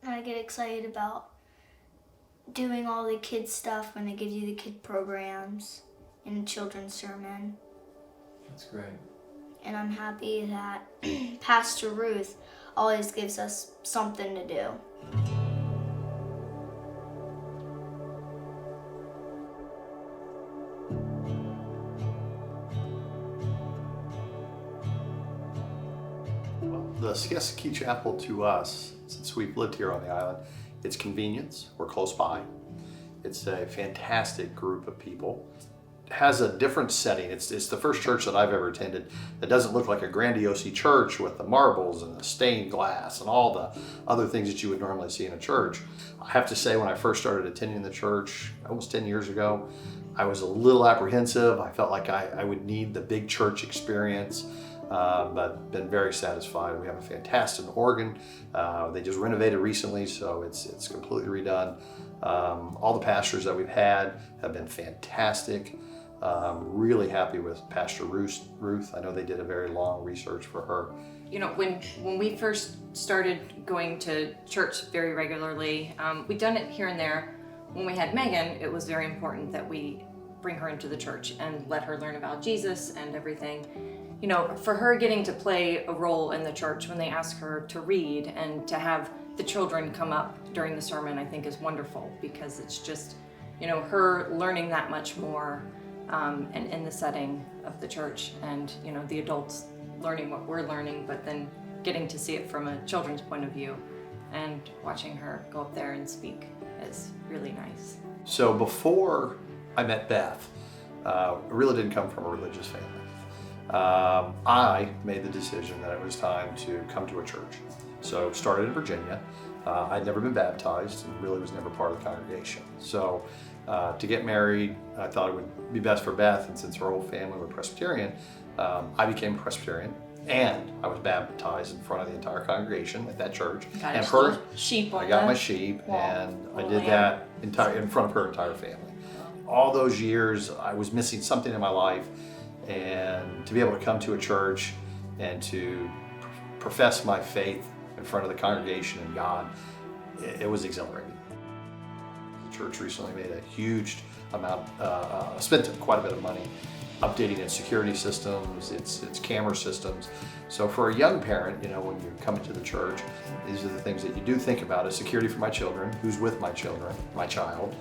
And I get excited about doing all the kids stuff when they give you the kid programs and the children's sermon. That's great. And I'm happy that Pastor Ruth always gives us something to do. The Siesta Key Chapel to us, since we've lived here on the island, it's convenience. We're close by. It's a fantastic group of people. It has a different setting. It's the first church that I've ever attended that doesn't look like a grandiose church with the marbles and the stained glass and all the other things that you would normally see in a church. I have to say, when I first started attending the church almost 10 years ago, I was a little apprehensive. I felt like I would need the big church experience. But been very satisfied. We have a fantastic organ. They just renovated recently, so it's completely redone. All the pastors that we've had have been fantastic. Really happy with Pastor Ruth. I know they did a very long research for her. You know, when we first started going to church very regularly, we'd done it here and there. When we had Megan, it was very important that we bring her into the church and let her learn about Jesus and everything. You know, for her getting to play a role in the church when they ask her to read and to have the children come up during the sermon, I think is wonderful, because it's just, you know, her learning that much more and in the setting of the church, and, you know, the adults learning what we're learning, but then getting to see it from a children's point of view and watching her go up there and speak is really nice. So before I met Beth, I really didn't come from a religious family. I made the decision that it was time to come to a church. So started in Virginia. I'd never been baptized and really was never part of the congregation. So to get married, I thought it would be best for Beth, and since her whole family were Presbyterian, I became a Presbyterian, and I was baptized in front of the entire congregation at that church. Got and her sheep on I got the my sheep, wall. and I did that in front of her entire family. All those years, I was missing something in my life, and to be able to come to a church and to profess my faith in front of the congregation and God, it was exhilarating. The church recently made a huge amount, spent quite a bit of money updating its security systems, its camera systems. So for a young parent, you know, when you're coming to the church, these are the things that you do think about: is security for my children, who's with my children, my child.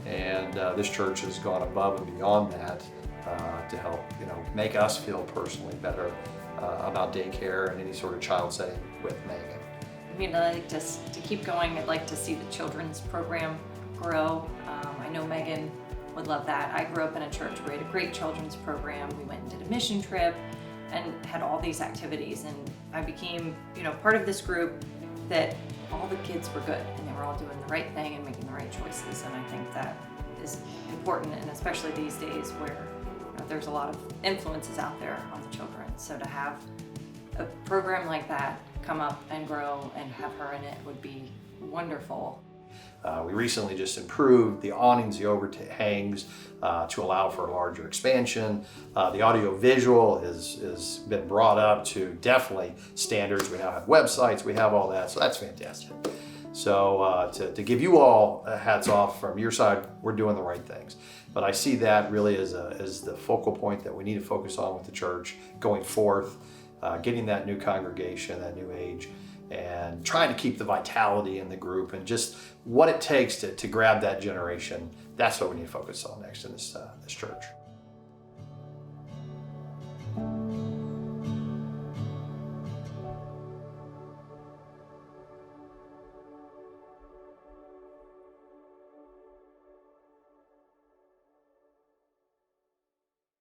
And this church has gone above and beyond that to help, you know, make us feel personally better about daycare and any sort of child setting with Megan. I mean, I'd like to keep going. I'd like to see the children's program grow. I know Megan would love that. I grew up in a church where we had a great children's program. We went and did a mission trip and had all these activities, and I became, you know, part of this group that all the kids were good and they were all doing the right thing and making the right choices. And I think that is important, and especially these days where, you know, there's a lot of influences out there on the children. So to have a program like that come up and grow and have her in it would be wonderful. We recently just improved the awnings, the overhangs, to allow for a larger expansion. The audio visual has been brought up to definitely standards. We now have websites, we have all that, so that's fantastic. So to give you all hats off from your side, we're doing the right things. But I see that really as the focal point that we need to focus on with the church going forth, getting that new congregation, that new age, and trying to keep the vitality in the group and just what it takes to grab that generation. That's what we need to focus on next in this church.